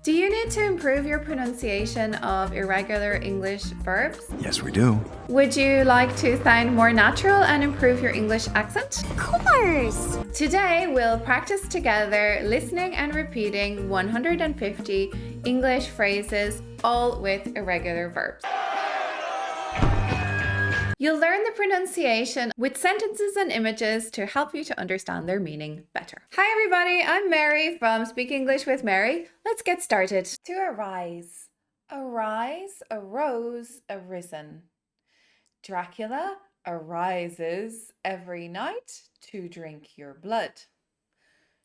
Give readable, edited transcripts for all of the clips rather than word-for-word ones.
Do you need to improve your pronunciation of irregular English verbs? Yes, we do. Would you like to sound more natural and improve your English accent? Of course! Today, we'll practice together listening and repeating 150 English phrases, all with irregular verbs. You'll learn the pronunciation with sentences and images to help you to understand their meaning better. Hi everybody, I'm Mary from Speak English with Mary. Let's get started. To arise. Arise, arose, arisen. Dracula arises every night to drink your blood.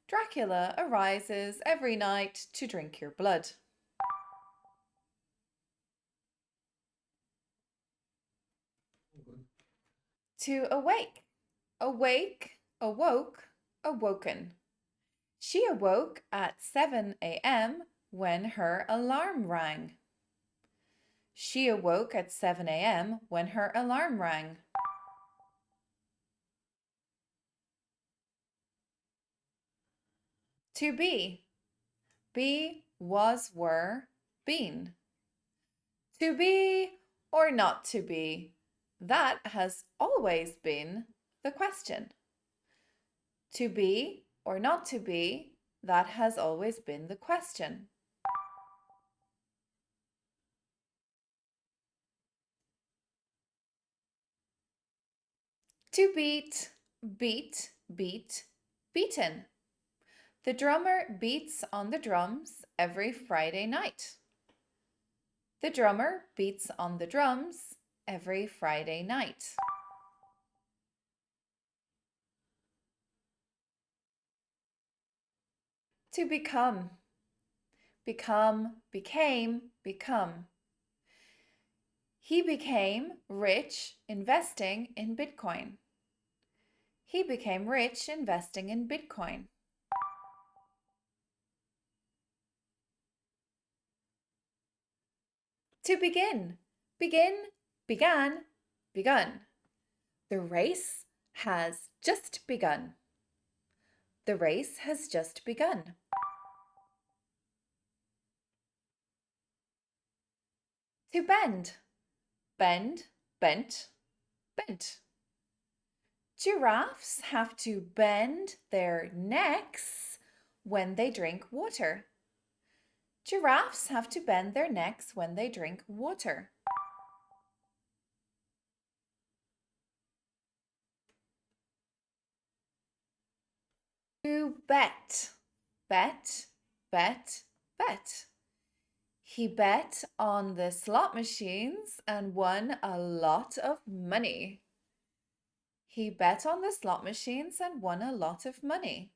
Dracula arises every night to drink your blood. To awake. Awake, awoke, awoken. She awoke at 7 a.m. when her alarm rang. She awoke at 7 a.m. when her alarm rang. To be. Be, was, were, been. To be or not to be. That has always been the question. To be or not to be, that has always been the question. To beat, beat, beat, beaten. The drummer beats on the drums every Friday night. The drummer beats on the drums every Friday night. To become. Become, became, become. He became rich investing in Bitcoin. He became rich investing in Bitcoin. To begin. Begin, began, begun. The race has just begun. The race has just begun. To bend. Bend, bent, bent. Giraffes have to bend their necks when they drink water. Giraffes have to bend their necks when they drink water. To bet. Bet, bet, bet. He bet on the slot machines and won a lot of money. He bet on the slot machines and won a lot of money.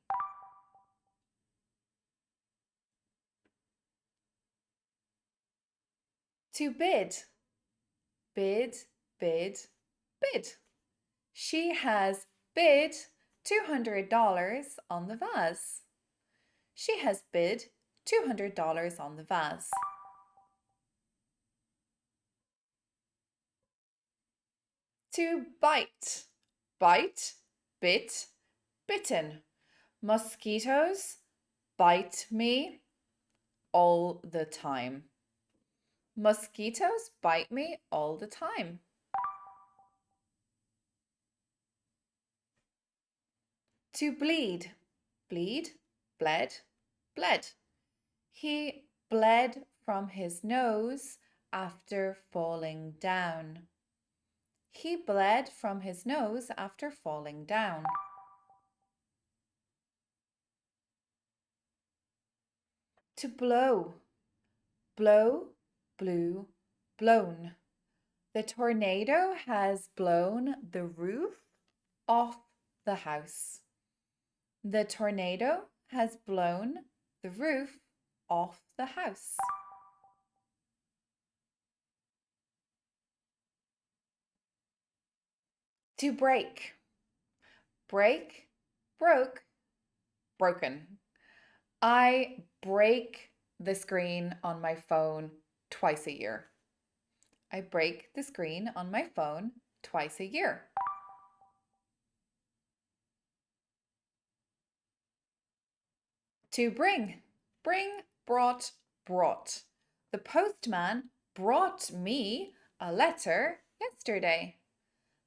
To bid. Bid, bid, bid. She has bid $200 on the vase. She has bid $200 on the vase. To bite. Bite, bit, bitten. Mosquitoes bite me all the time. Mosquitoes bite me all the time. To bleed. Bleed, bled, bled. He bled from his nose after falling down. He bled from his nose after falling down. To blow. Blow, blew, blown. The tornado has blown the roof off the house. The tornado has blown the roof off the house. To break. Break, broke, broken. I break the screen on my phone twice a year. I break the screen on my phone twice a year. To bring. Bring, brought, brought. The postman brought me a letter yesterday.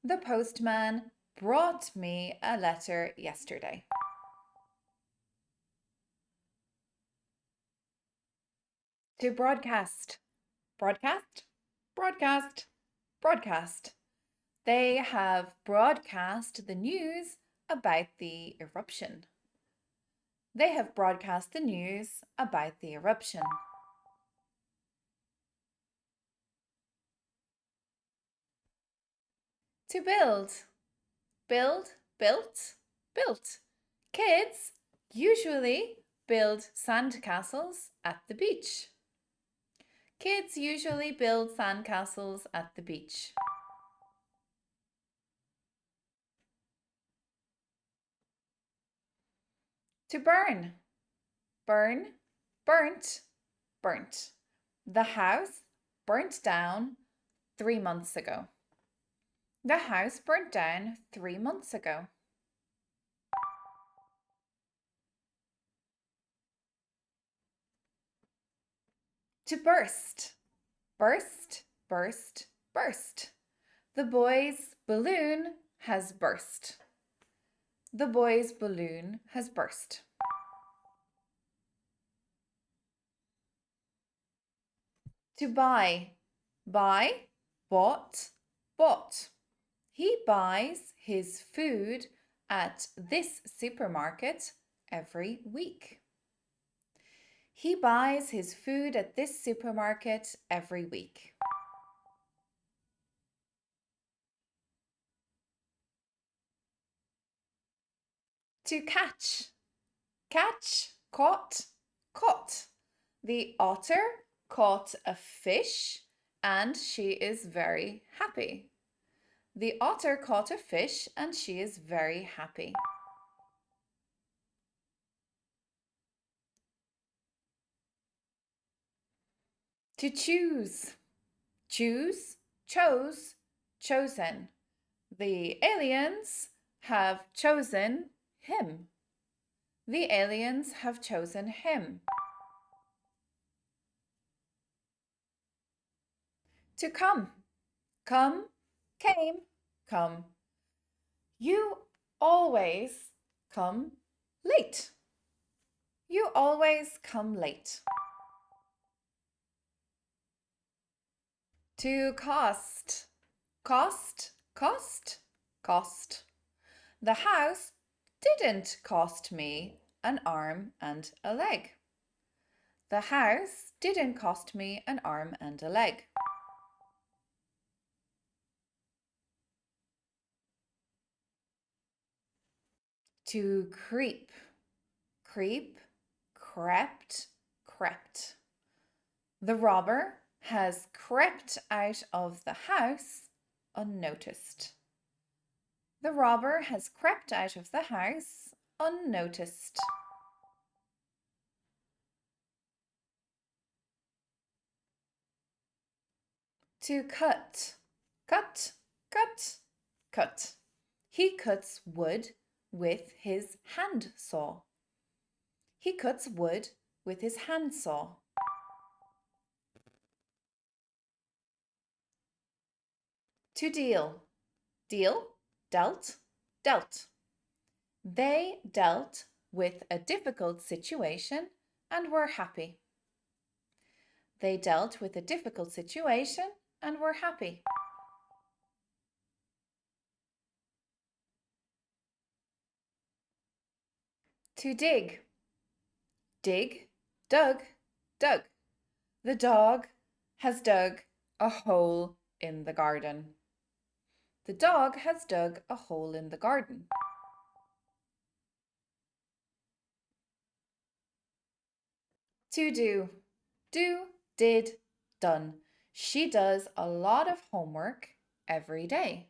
The postman brought me a letter yesterday. To broadcast. Broadcast, broadcast, broadcast. They have broadcast the news about the eruption. They have broadcast the news about the eruption. To build. Build, built, built. Kids usually build sandcastles at the beach. Kids usually build sandcastles at the beach. To burn. Burn, burnt, burnt. The house burnt down 3 months ago. The house burnt down 3 months ago. To burst. Burst, burst, burst. The boy's balloon has burst. The boy's balloon has burst. To buy. Buy, bought, bought. He buys his food at this supermarket every week. He buys his food at this supermarket every week. To catch. Catch, caught, caught. The otter caught a fish and she is very happy. The otter caught a fish and she is very happy. To choose. Choose, chose, chosen. The aliens have chosen him. The aliens have chosen him. To come. Come, came, come. You always come late. You always come late. To cost. Cost, cost, cost. The house didn't cost me an arm and a leg. The house didn't cost me an arm and a leg. To creep. Creep, crept, crept. The robber has crept out of the house unnoticed. The robber has crept out of the house unnoticed. To cut. Cut, cut, cut. He cuts wood with his hand saw. He cuts wood with his hand saw. To deal. Deal, dealt, dealt. They dealt with a difficult situation and were happy. They dealt with a difficult situation and were happy. To dig. Dig, dug, dug. The dog has dug a hole in the garden. The dog has dug a hole in the garden. To do. Do, did, done. She does a lot of homework every day.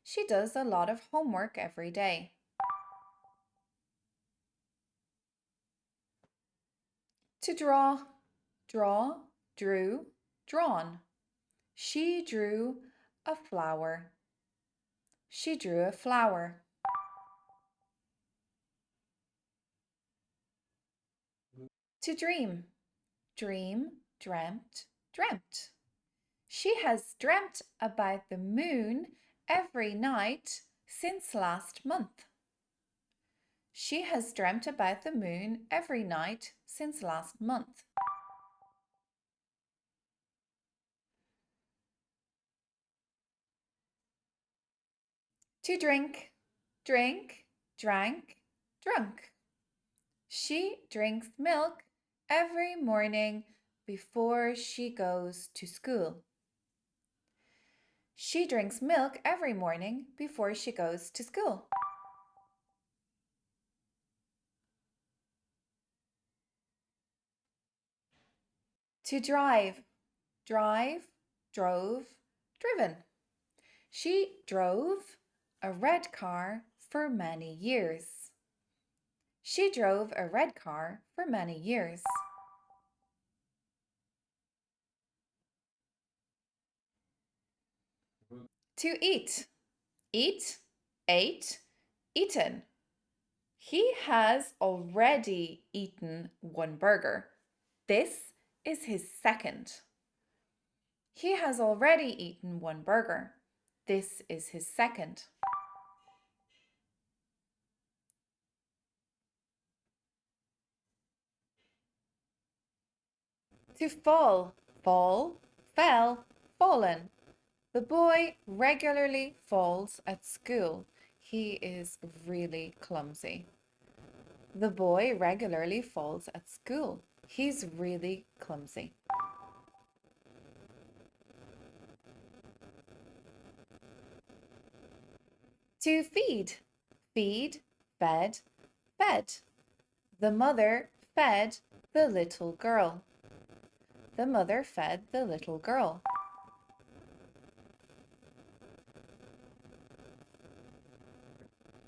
She does a lot of homework every day. To draw. Draw, drew, drawn. She drew a flower. She drew a flower. To dream. dream, dreamt, dreamt. She has dreamt about the moon every night since last month. She has dreamt about the moon every night since last month. To drink, drink, drank, drunk. She drinks milk every morning before she goes to school. She drinks milk every morning before she goes to school. To drive, drive, drove, driven. She drove a red car for many years. She drove a red car for many years. To eat, eat, ate, eaten. He has already eaten one burger. This is his second. He has already eaten one burger. This is his second. To fall, fall, fell, fallen. The boy regularly falls at school. He is really clumsy. The boy regularly falls at school. He's really clumsy. To feed, feed, fed, fed. The mother fed the little girl. The mother fed the little girl.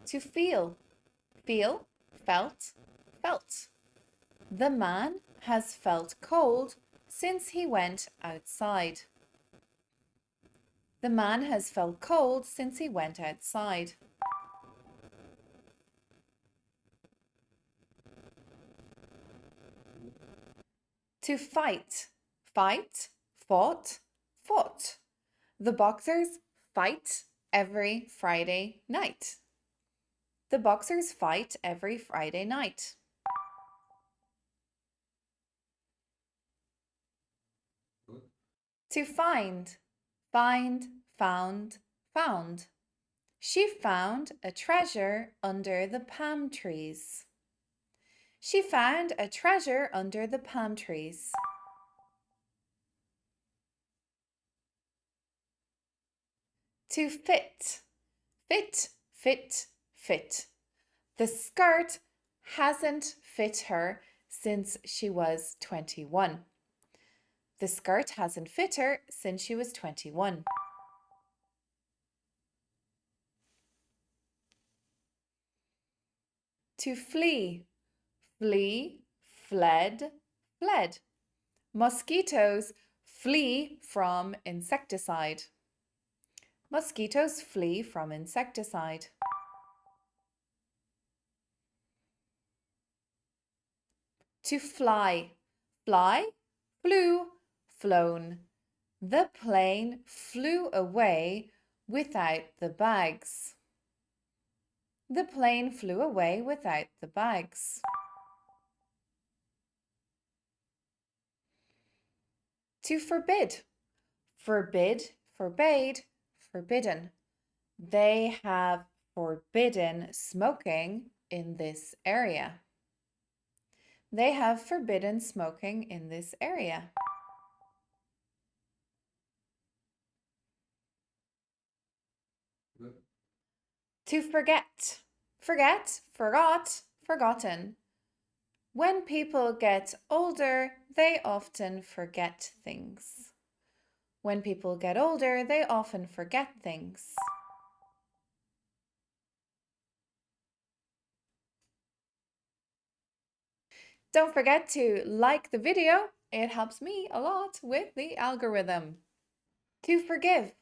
To feel, feel, felt, felt. The man has felt cold since he went outside. The man has felt cold since he went outside. To fight, fight, fought, fought. The boxers fight every Friday night. The boxers fight every Friday night. To find, find, found, found. She found a treasure under the palm trees. She found a treasure under the palm trees. To fit, fit, fit, fit. The skirt hasn't fit her since she was 21. The skirt hasn't fit her since she was 21. To flee, flee, fled, fled. Mosquitoes flee from insecticide. Mosquitoes flee from insecticide. To fly, fly, flew, flown. The plane flew away without the bags. The plane flew away without the bags. To forbid, forbid, forbade, forbidden. They have forbidden smoking in this area. They have forbidden smoking in this area. To forget, forget, forgot, forgotten. When people get older, they often forget things. When people get older, they often forget things. Don't forget to like the video. It helps me a lot with the algorithm. To forgive,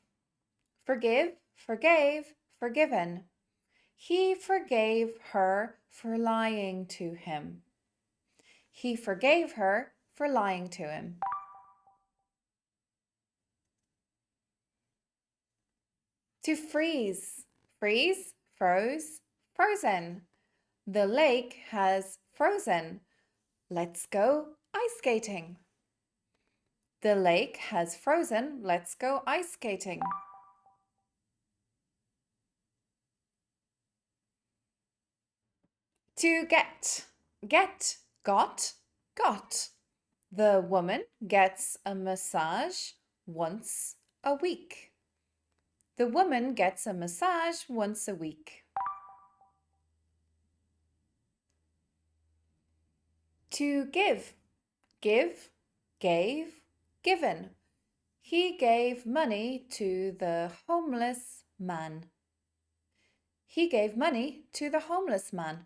forgive, forgave, forgiven. He forgave her for lying to him. He forgave her for lying to him. To freeze. Freeze, froze, frozen. The lake has frozen. Let's go ice skating. The lake has frozen. Let's go ice skating. To get. Get, got, got. The woman gets a massage once a week. The woman gets a massage once a week. To give. Give, gave, given. He gave money to the homeless man. He gave money to the homeless man.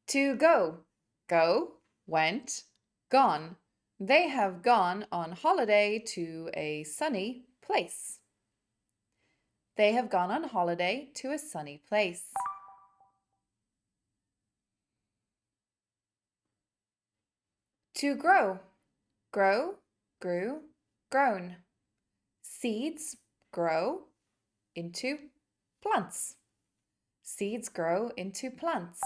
To go. Go, went, gone. They have gone on holiday to a sunny place. They have gone on holiday to a sunny place. To grow. Grow, grew, grown. Seeds grow into plants. Seeds grow into plants.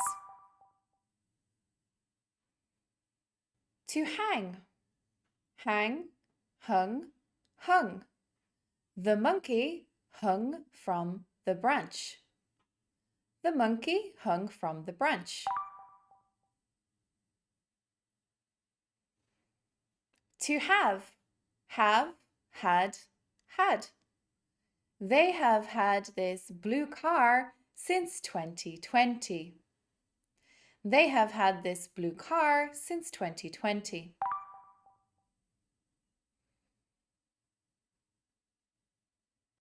To hang. Hang, hung, hung. The monkey hung from the branch. The monkey hung from the branch. To have. Have, had, had. They have had this blue car since 2020. They have had this blue car since 2020.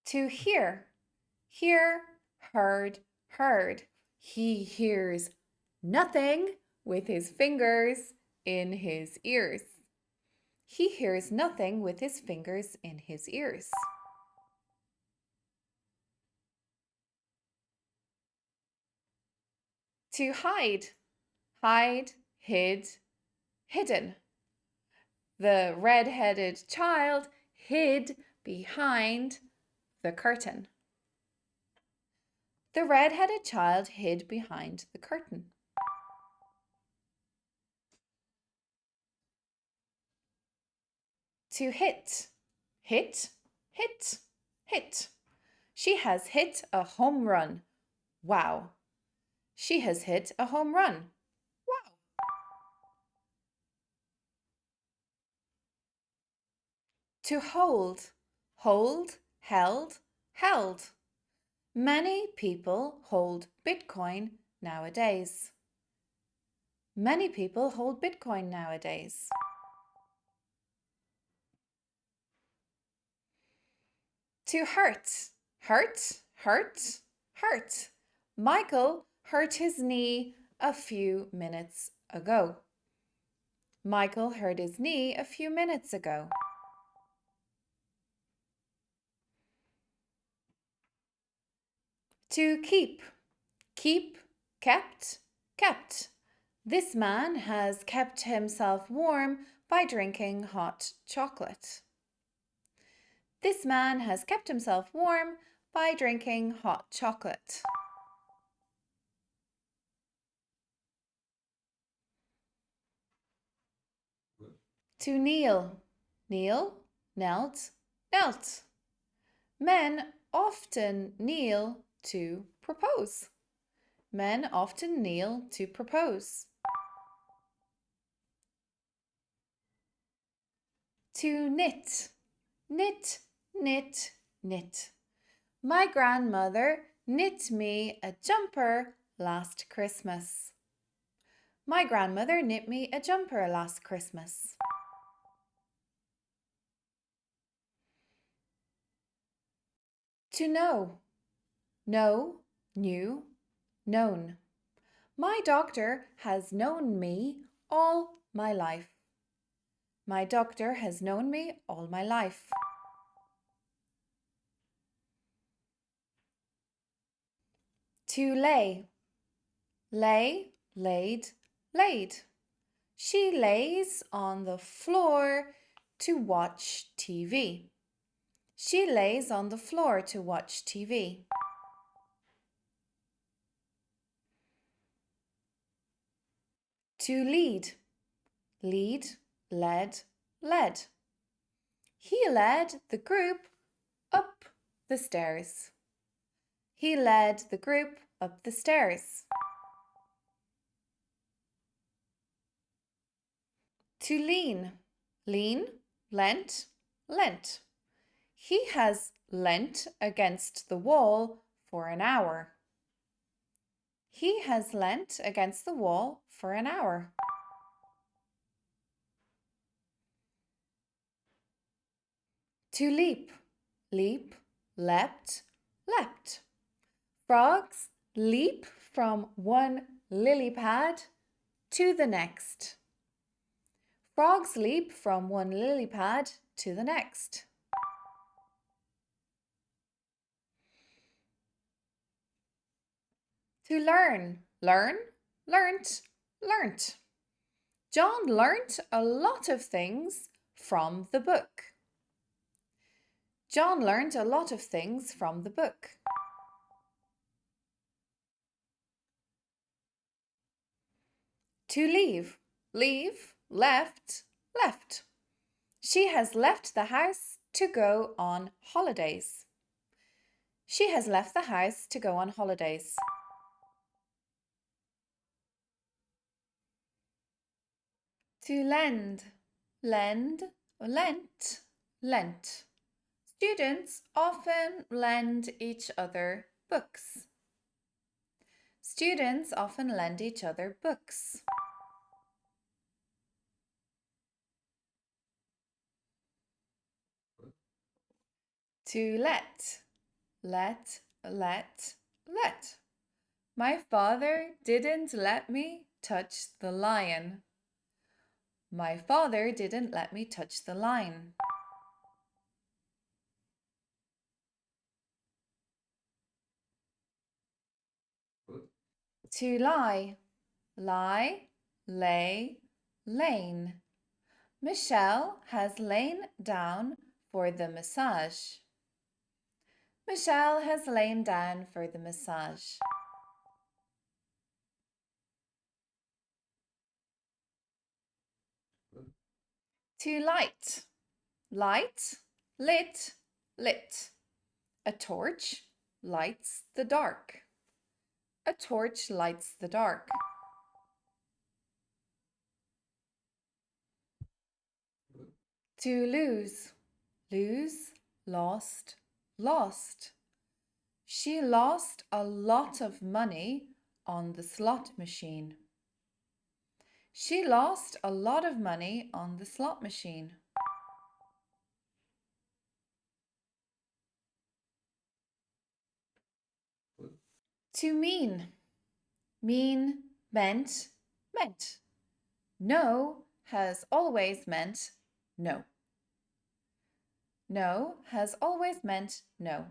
To hear. Hear, heard, heard. He hears nothing with his fingers in his ears. He hears nothing with his fingers in his ears. To hide. Hide, hid, hidden. The red-headed child hid behind the curtain. The red-headed child hid behind the curtain. To hit. Hit, hit, hit. She has hit a home run. Wow. She has hit a home run. Wow. To hold. Hold, held, held. Many people hold Bitcoin nowadays. Many people hold Bitcoin nowadays. To hurt. Hurt, hurt, hurt. Michael hurt his knee a few minutes ago. Michael hurt his knee a few minutes ago. To keep. Keep, kept, kept. This man has kept himself warm by drinking hot chocolate. This man has kept himself warm by drinking hot chocolate. To kneel. Kneel, knelt, knelt. Men often kneel to propose. Men often kneel to propose. To knit. Knit, knit, knit. My grandmother knit me a jumper last Christmas. My grandmother knit me a jumper last Christmas. To know. Know, knew, known. My doctor has known me all my life. My doctor has known me all my life. To lay. Lay, laid, laid. She lays on the floor to watch TV. She lays on the floor to watch TV. To lead, lead, led, led. He led the group up the stairs. He led the group up the stairs. To lean, lean, leant, lent. He has leant against the wall for an hour. He has leant against the wall for an hour. To leap, leap, leapt, leapt. Frogs leap from one lily pad to the next. Frogs leap from one lily pad to the next. To learn, learn, learnt, learnt. John learnt a lot of things from the book. John learnt a lot of things from the book. To leave, leave, left, left. She has left the house to go on holidays. She has left the house to go on holidays. To lend, lend, lent, lent. Students often lend each other books. Students often lend each other books. To let, let, let, let. My father didn't let me touch the lion. My father didn't let me touch the lion. To lie, lie, lay, lane. Michelle has lain down for the massage. Michelle has lain down for the massage. To light, light, lit, lit. A torch lights the dark. A torch lights the dark. To lose, lose, lost, lost. She lost a lot of money on the slot machine. She lost a lot of money on the slot machine. To mean, mean, meant, meant. No has always meant no. No has always meant no.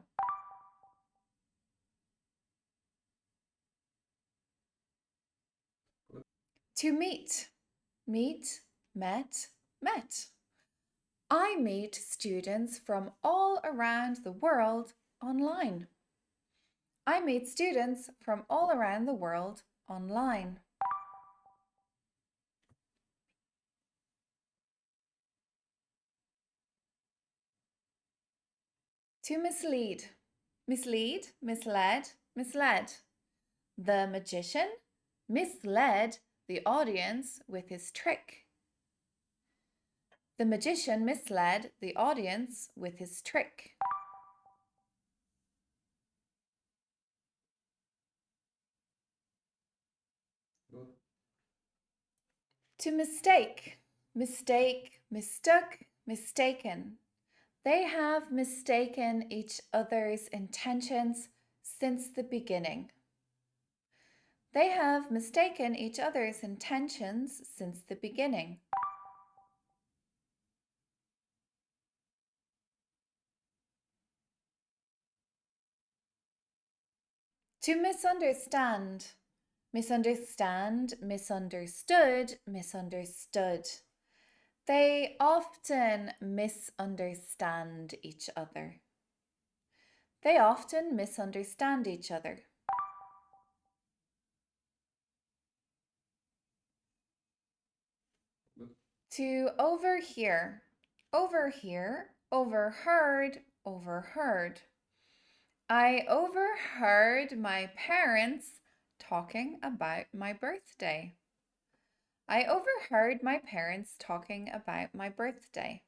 To meet, meet, met, met. I meet students from all around the world online. I meet students from all around the world online. To mislead, mislead, misled, misled. The magician misled the audience with his trick. The magician misled the audience with his trick. To mistake, mistake, mistook, mistaken. They have mistaken each other's intentions since the beginning. They have mistaken each other's intentions since the beginning. To misunderstand, Misunderstand, misunderstood, misunderstood. They often misunderstand each other. They often misunderstand each other. To overhear, overhear, overheard, overheard. I overheard my parents talking about my birthday. I overheard my parents talking about my birthday.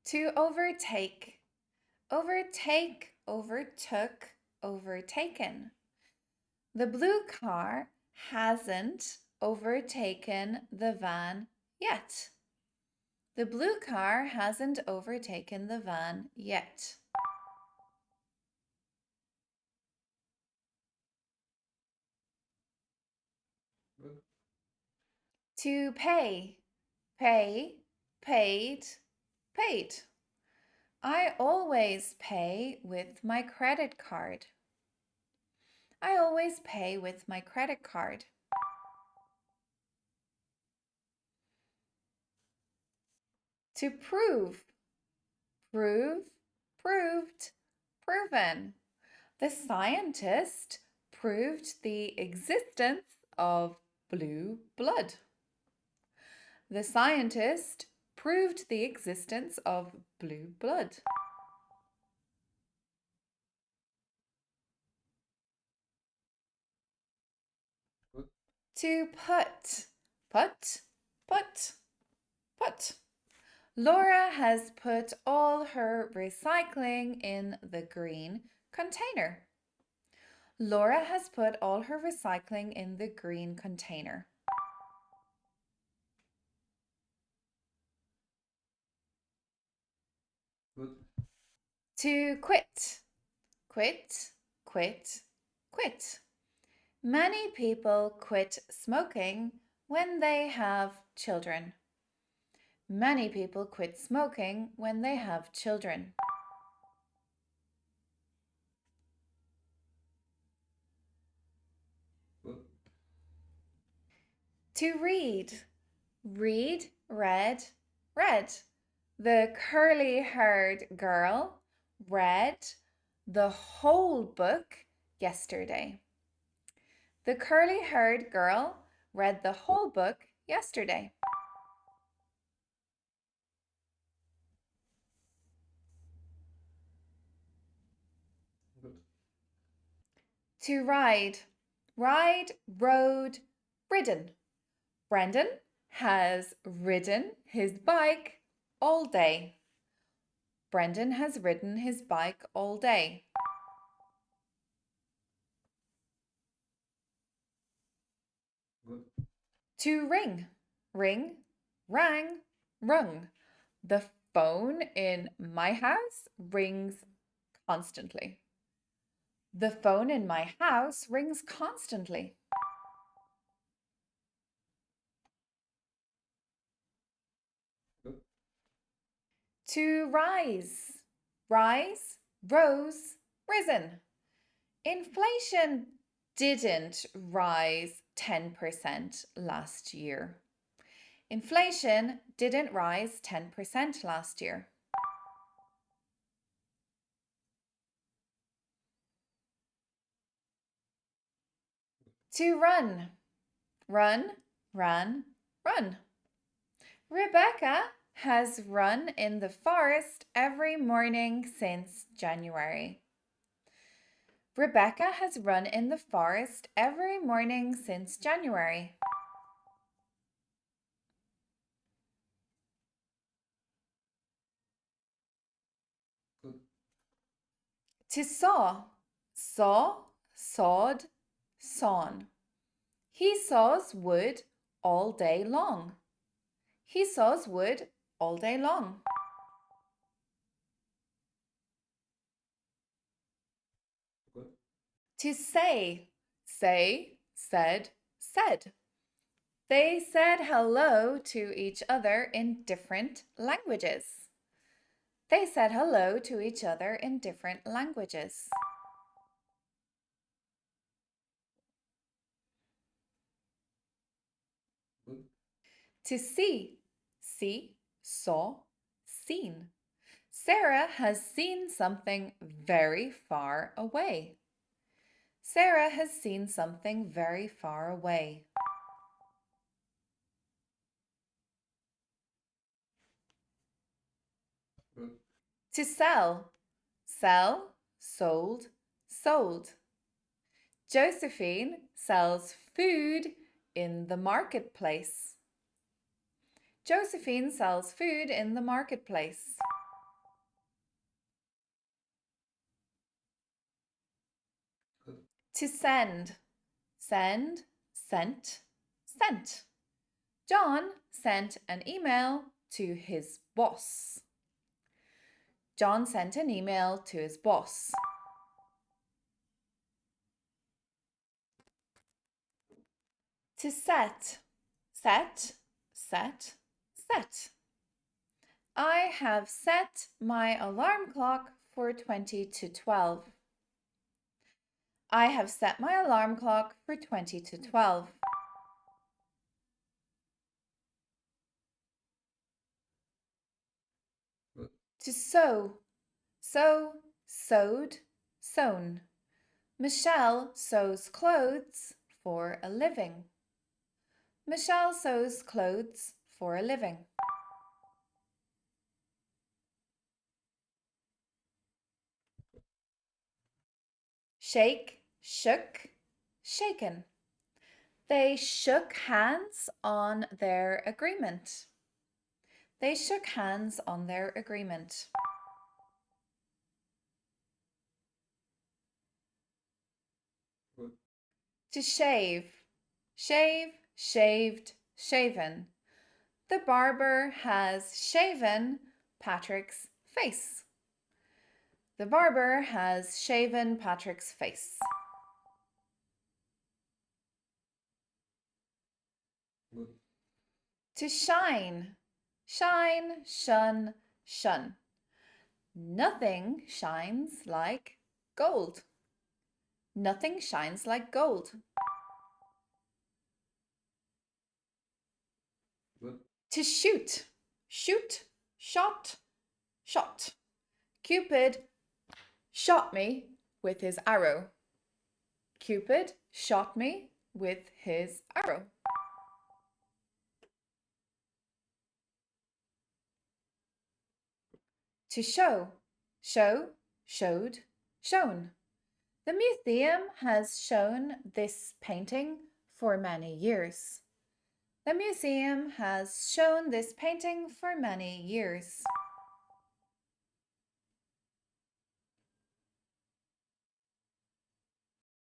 To overtake, overtake, overtook, overtaken. The blue car hasn't overtaken the van yet. The blue car hasn't overtaken the van yet. To pay, pay, paid, paid. I always pay with my credit card. I always pay with my credit card. To prove, prove, proved, proven. The scientist proved the existence of blue blood. The scientist proved the existence of blue blood. To put, put, put, put. Laura has put all her recycling in the green container. Laura has put all her recycling in the green container. To quit, quit, quit, quit. Many people quit smoking when they have children. Many people quit smoking when they have children. To read, read, read, read. The curly-haired girl read the whole book yesterday. The curly-haired girl read the whole book yesterday. To ride, ride, rode, ridden. Brendan has ridden his bike all day. Brendan has ridden his bike all day. To ring, ring, rang, rung. The phone in my house rings constantly. The phone in my house rings constantly. To rise, rise, rose, risen. Inflation didn't rise 10% last year. Inflation didn't rise 10% last year. To run, run, ran, run. Rebecca has run in the forest every morning since January. Rebecca has run in the forest every morning since January. To saw, saw, sawed, sawn. He saws wood all day long. He saws wood all day long. To say, said, said. They said hello to each other in different languages. They said hello to each other in different languages. To see. See, saw, seen. Sarah has seen something very far away. Sarah has seen something very far away. To sell. Sell, sold, sold. Josephine sells food in the marketplace. Josephine sells food in the marketplace. To send. Send, sent, sent. John sent an email to his boss. John sent an email to his boss. To set. Set, set, set. I have set my alarm clock for 20 to 12. I have set my alarm clock for 20 to 12. To sew. Sew, sewed, sewn. Michelle sews clothes for a living. Michelle sews clothes for a living. Shake, shook, shaken. They shook hands on their agreement. They shook hands on their agreement. To shave. Shave, shaved, shaven. The barber has shaven Patrick's face. The barber has shaven Patrick's face. To shine. Shine, shun, shun. Nothing shines like gold. Nothing shines like gold. To shoot. Shoot, shot, shot. Cupid shot me with his arrow. Cupid shot me with his arrow. To show. Show, showed, shown. The museum has shown this painting for many years. The museum has shown this painting for many years.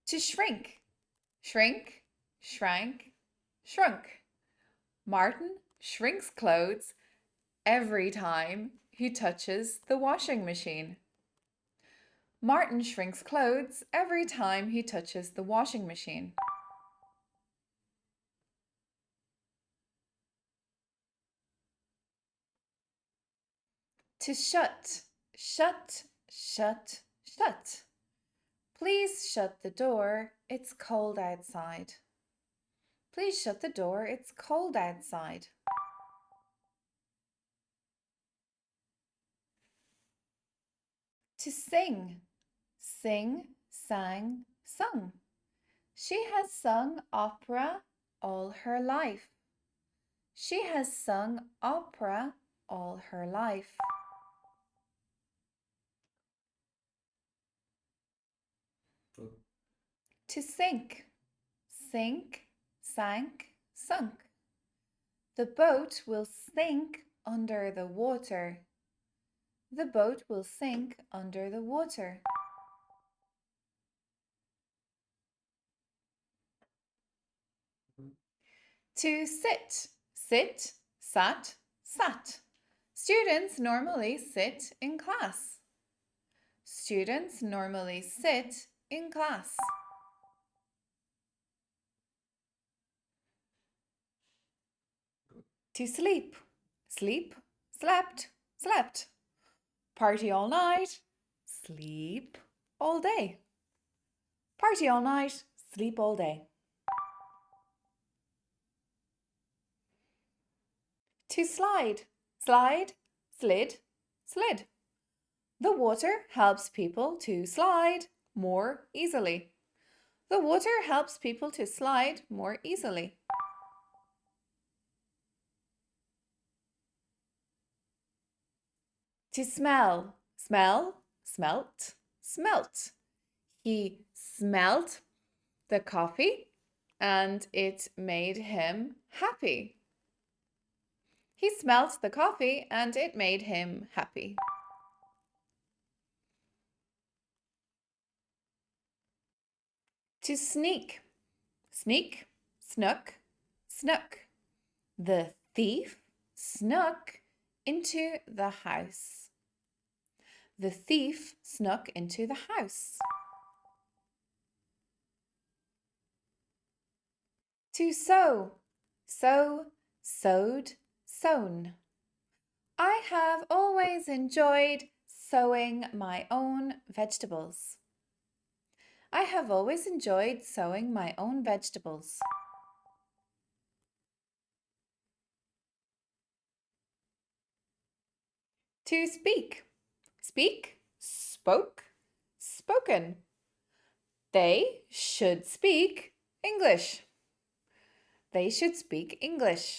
To shrink. Shrink, shrank, shrunk. Martin shrinks clothes every time he touches the washing machine. Martin shrinks clothes every time he touches the washing machine. To shut. Shut, shut, shut. Please shut the door, it's cold outside. Please shut the door, it's cold outside. To sing. Sing, sang, sung. She has sung opera all her life. She has sung opera all her life. To sink. Sink, sank, sunk. The boat will sink under the water. The boat will sink under the water. To sit. Sit, sat, sat. Students normally sit in class. Students normally sit in class. To sleep. Sleep, slept, slept. Party all night, sleep all day. Party all night, sleep all day. To slide, slide, slid, slid. The water helps people to slide more easily. The water helps people to slide more easily. To smell, smell, smelt, smelt. He smelled the coffee and it made him happy. He smelt the coffee and it made him happy. To sneak, sneak, snuck, snuck. The thief snuck into the house. The thief snuck into the house. To sew, sew, sewed, sewn. I have always enjoyed sewing my own vegetables. I have always enjoyed sewing my own vegetables. To speak, speak, spoke, spoken. They should speak English. They should speak English.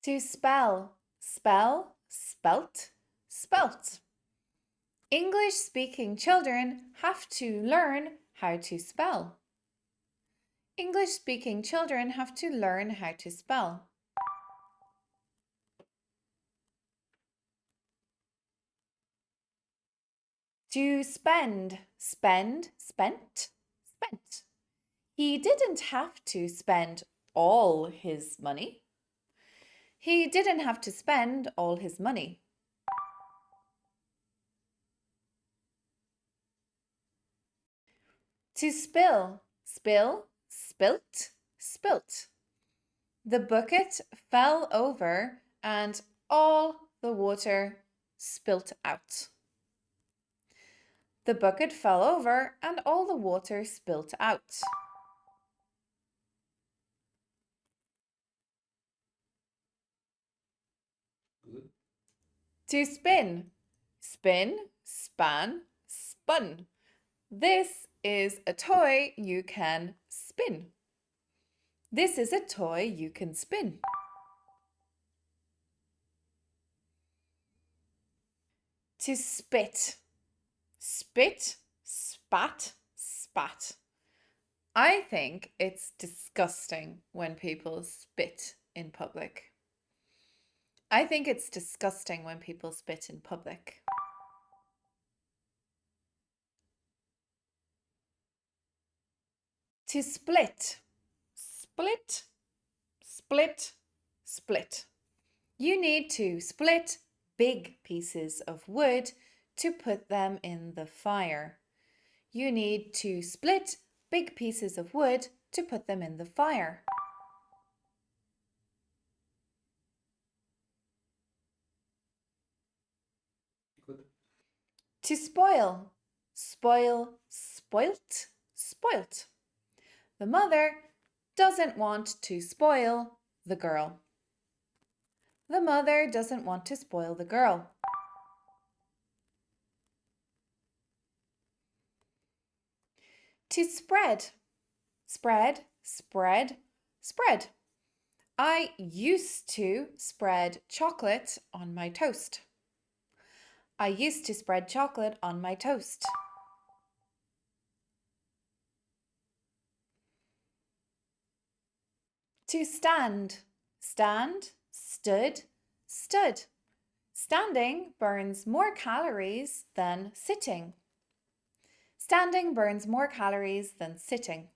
To spell, spell, spelt, spelt. English-speaking children have to learn how to spell. English-speaking children have to learn how to spell. To spend, spend, spent, spent. He didn't have to spend all his money. He didn't have to spend all his money. To spill, spill, spilt, spilt. The bucket fell over and all the water spilt out. The bucket fell over and all the water spilt out. Good. To spin, spin, span, spun. This is a toy you can spin. This is a toy you can spin. To spit, spit, spat, spat. I think it's disgusting when people spit in public. I think it's disgusting when people spit in public. To split, split, split, split. You need to split big pieces of wood to put them in the fire. You need to split big pieces of wood to put them in the fire. Good. To spoil, spoil, spoilt, spoilt. The mother doesn't want to spoil the girl. The mother doesn't want to spoil the girl. To spread, spread, spread, spread. I used to spread chocolate on my toast. I used to spread chocolate on my toast. To stand, stand, stood, stood. Standing burns more calories than sitting. Standing burns more calories than sitting.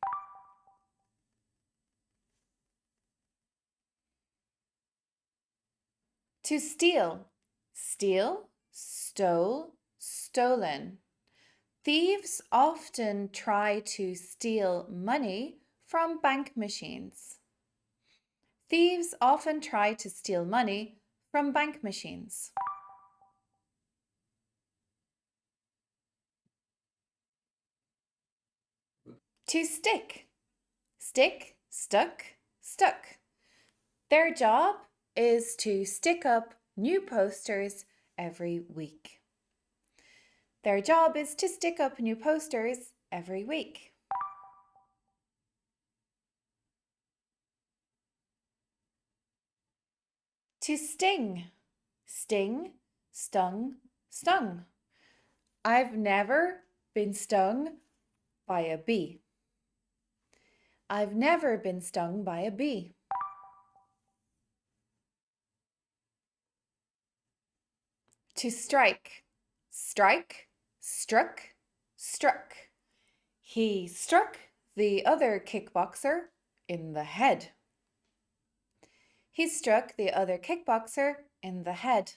To steal, steal, stole, stolen. Thieves often try to steal money from bank machines. Thieves often try to steal money from bank machines. To stick. Stick, stuck, stuck. Their job is to stick up new posters every week. Their job is to stick up new posters every week. To sting. Sting, stung, stung. I've never been stung by a bee. I've never been stung by a bee. To strike. Strike, struck, struck. He struck the other kickboxer in the head. He struck the other kickboxer in the head.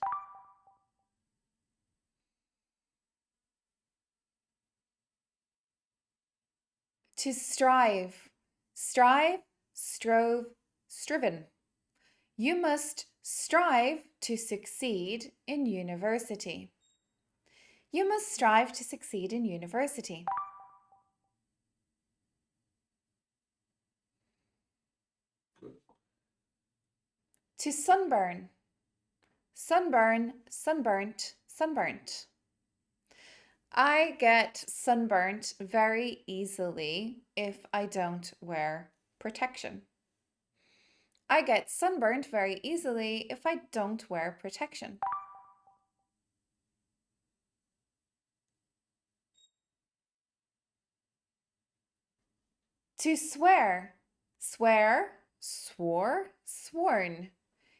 To strive. Strive, strove, striven. You must strive to succeed in university. You must strive to succeed in university. To sunburn. Sunburn, sunburnt, sunburnt. I get sunburnt very easily if I don't wear protection. I get sunburnt very easily if I don't wear protection. To swear. Swear, swore, sworn.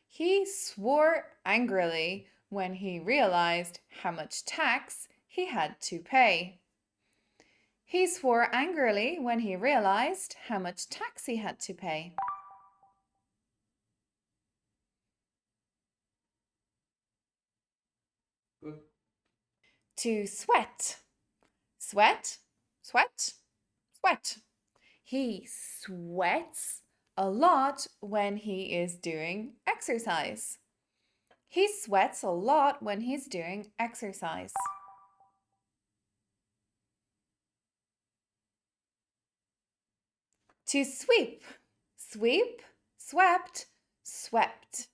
He swore angrily when he realized how much tax he had to pay. He swore angrily when he realized how much tax he had to pay. Good. To sweat. Sweat, sweat, sweat. He sweats a lot when he is doing exercise. He sweats a lot when he's doing exercise. To sweep. Sweep, swept, swept.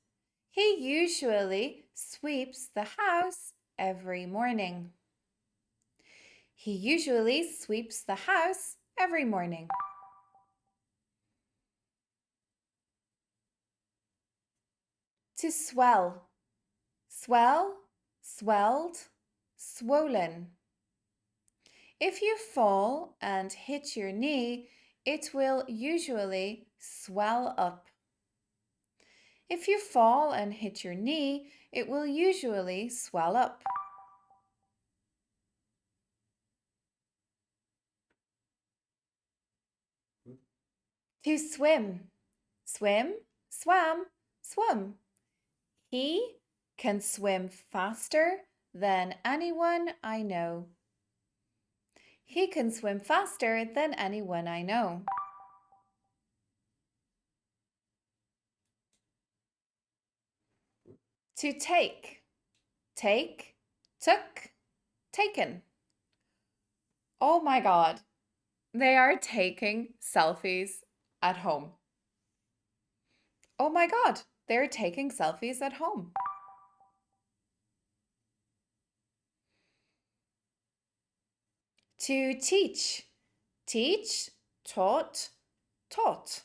He usually sweeps the house every morning. He usually sweeps the house every morning. To swell. Swell, swelled, swollen. If you fall and hit your knee, it will usually swell up. If you fall and hit your knee, it will usually swell up. To swim. Swim, swam, swum. He can swim faster than anyone I know. He can swim faster than anyone I know. To take. Take, took, taken. Oh my God, they are taking selfies at home. Oh my God, they're taking selfies at home. To teach. Teach, taught, taught.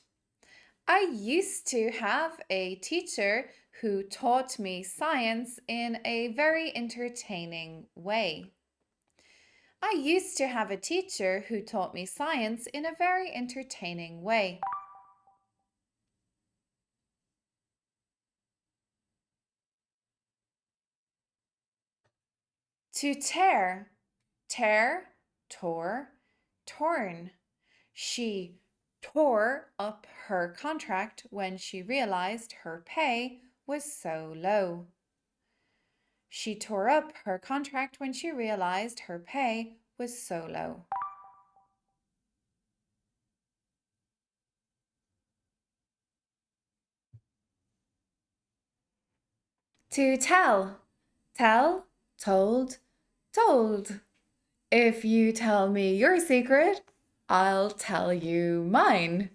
I used to have a teacher who taught me science in a very entertaining way. I used to have a teacher who taught me science in a very entertaining way. To tear. Tear, tore, torn. She tore up her contract when she realized her pay was so low. She tore up her contract when she realized her pay was so low. To tell. Tell, told, told. If you tell me your secret, I'll tell you mine.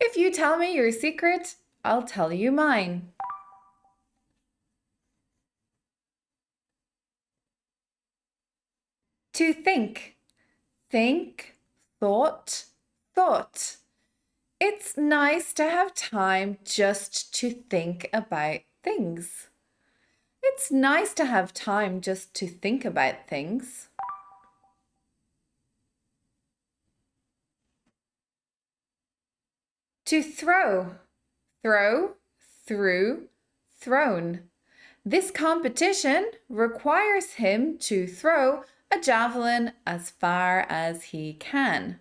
If you tell me your secret, I'll tell you mine. To think. Think, thought, thought. It's nice to have time just to think about things. It's nice to have time just to think about things. To throw. Throw, threw, thrown. This competition requires him to throw a javelin as far as he can.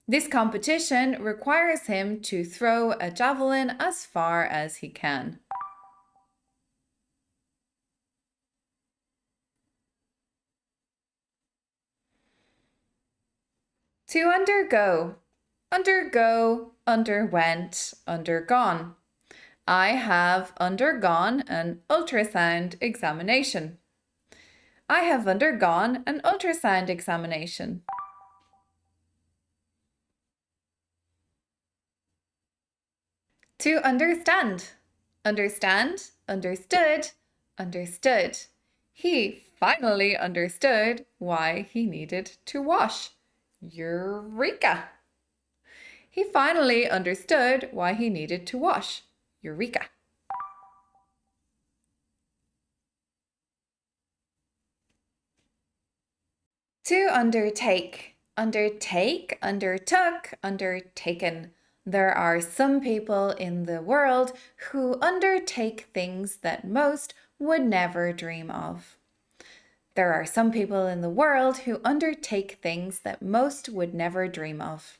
This competition requires him to throw a javelin as far as he can. To undergo. Undergo, underwent, undergone. I have undergone an ultrasound examination. I have undergone an ultrasound examination. To understand. Understand, understood, understood. He finally understood why he needed to wash. Eureka! He finally understood why he needed to wash. Eureka! To undertake. Undertake, undertook, undertaken. There are some people in the world who undertake things that most would never dream of. There are some people in the world who undertake things that most would never dream of.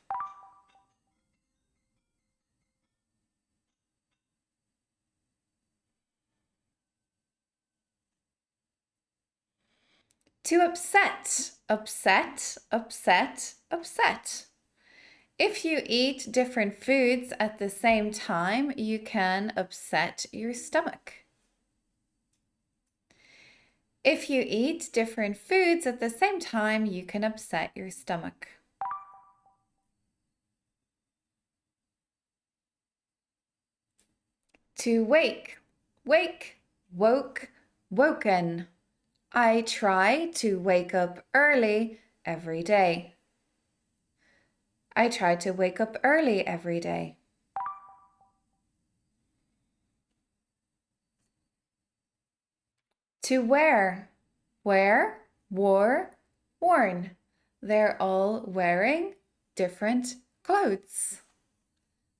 To upset. Upset, upset, upset. If you eat different foods at the same time, you can upset your stomach. If you eat different foods at the same time, you can upset your stomach. To wake. Wake, woke, woken. I try to wake up early every day. I try to wake up early every day. To wear. Wear, wore, worn. They're all wearing different clothes.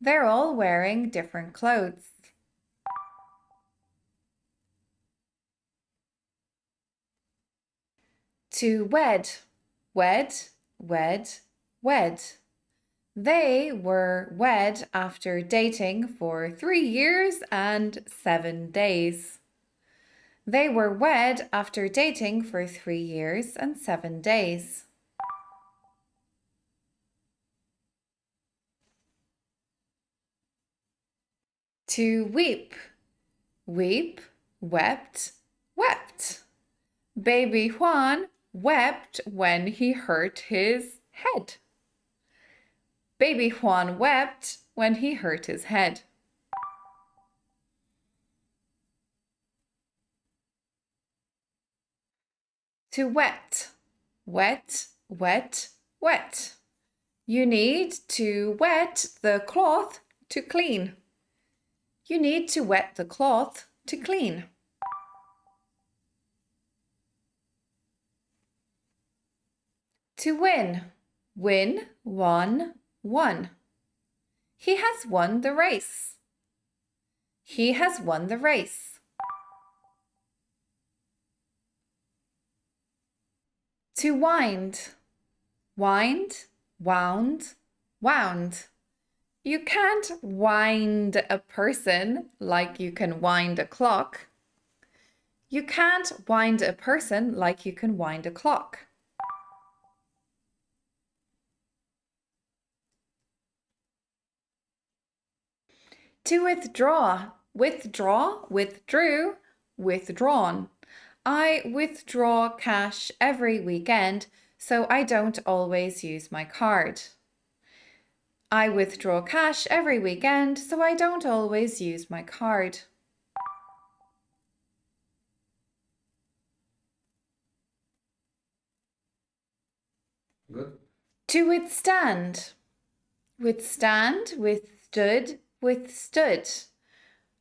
They're all wearing different clothes. To wed. Wed, wed, wed. They were wed after dating for 3 years and 7 days. They were wed after dating for 3 years and 7 days. To weep. Weep, wept, wept. Baby Juan wept when he hurt his head. Baby Juan wept when he hurt his head. To wet. Wet, wet, wet. You need to wet the cloth to clean. You need to wet the cloth to clean. To win. Win, won, won. He has won the race. He has won the race. To wind. Wind, wound, wound. You can't wind a person like you can wind a clock. You can't wind a person like you can wind a clock. To withdraw. Withdraw, withdrew, withdrawn. I withdraw cash every weekend, so I don't always use my card. I withdraw cash every weekend, so I don't always use my card. Good. To withstand. Withstand, withstood, withstood.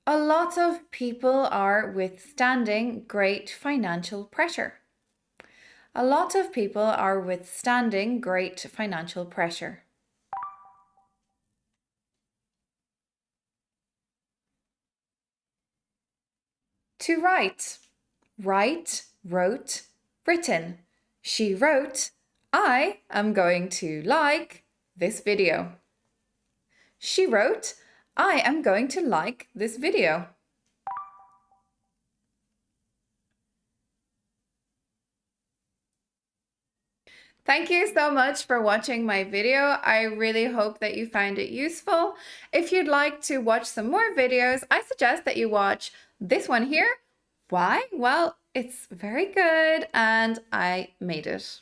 A lot of people are withstanding great financial pressure. A lot of people are withstanding great financial pressure. To write. Write, wrote, written. She wrote, I am going to like this video. She wrote, I am going to like this video. Thank you so much for watching my video. I really hope that you found it useful. If you'd like to watch some more videos, I suggest that you watch this one here. Why? Well, it's very good and I made it.